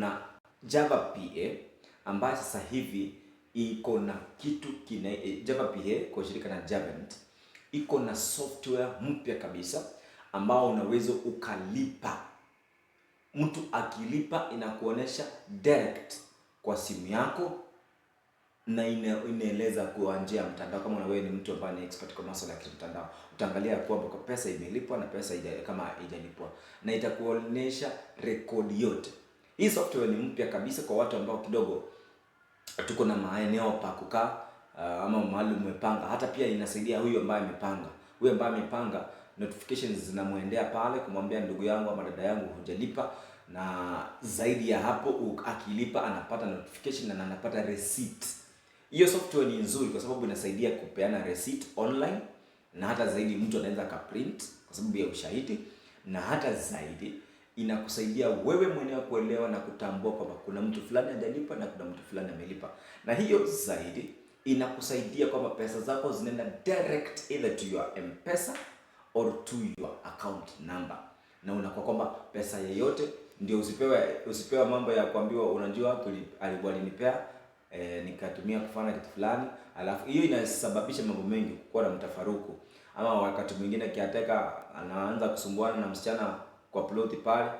kuna Java PA ambayo sasa hivi iko na kitu Java PA kwa shirika na Javent iko na software mpya kabisa ambao unaweza ukalipa. Mtu akilipa inakuonesha direct kwa simu yako na inaeleza kwa njia ya mtandao. Kama wewe ni mtu ambaye ni expert kwa masuala ya mtandao, utaangalia kwamba kwa pesa imelipwa na pesa kama haijalipwa, na itakuonesha rekodi yote. Hii software ni mpya kabisa kwa watu ambao kidogo tuko na maeneo pa kukaa ama mahali umepanga. Hata pia inasaidia huyo ambaye amepanga. Huyo ambaye amepanga, notifications zinamuendea pale kumwambia ndugu yangu ama dada yangu hujalipa, na zaidi ya hapo akilipa anapata notification na anapata receipt. Hiyo software ni nzuri kwa sababu inasaidia kupeana receipt online, na hata zaidi mtu anaweza kaprint kwa sababu ya ushahidi, na hata zaidi inakusaidia wewe mwenyewe kuelewa na kutambua kwamba kuna mtu fulani hajalipa na kuna mtu fulani amelipa. Na hiyo zaidi inakusaidia kwamba pesa zako zinaenda direct either to your M-Pesa or to your account number, na unakuwa kwamba pesa yoyote ndio usipewe mambo ya kuambiwa unajua alinipea nikatumia kufanya kitu fulani. Alafu hiyo inasababisha mambo mengi, kuwa na mtafaruku, ama wakati mwingine kiateka anaanza kusumbuana na msichana kwa ploti pale,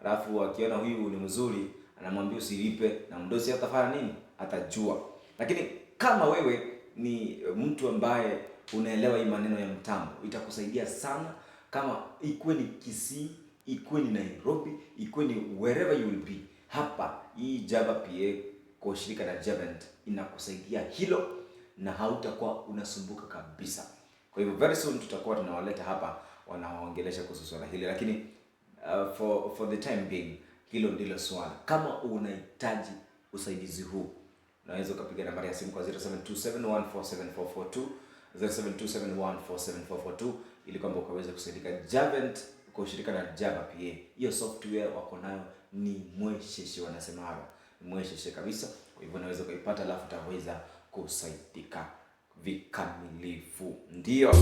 alafu akiona huyu ni mzuri anamwambia usilipe, na mdosi atafanya nini? Atajua. Lakini kama wewe ni mtu ambaye unaelewa hii maneno ya mtambo, itakusaidia sana. Kama ikuwe ni Kisii, ikuwe ni Nairobi, ikuwe ni wherever you will be, hapa hii Java PA kwa shirika na Javent inakusaidia hilo, na hautakuwa unasumbuka kabisa. Kwa hivyo very soon tutakuwa tunawaleta hapa wanaoongelesha kuhusu swala hili, lakini for the time being hilo ndilo swala. Kama unahitaji usaidizi huu, unaweza ukapiga nambari ya simu kwa 0727147442 0727147442 ili kwamba ukaweze kusaidika. Javent kwa shirika na Java PA, hiyo software wako nayo ni mwesheshe, wanasema hapa ni mwesheshe kabisa. Kwa hivyo unaweza kuipata, alafu utaweza kusaidika vikamilifu. Ndio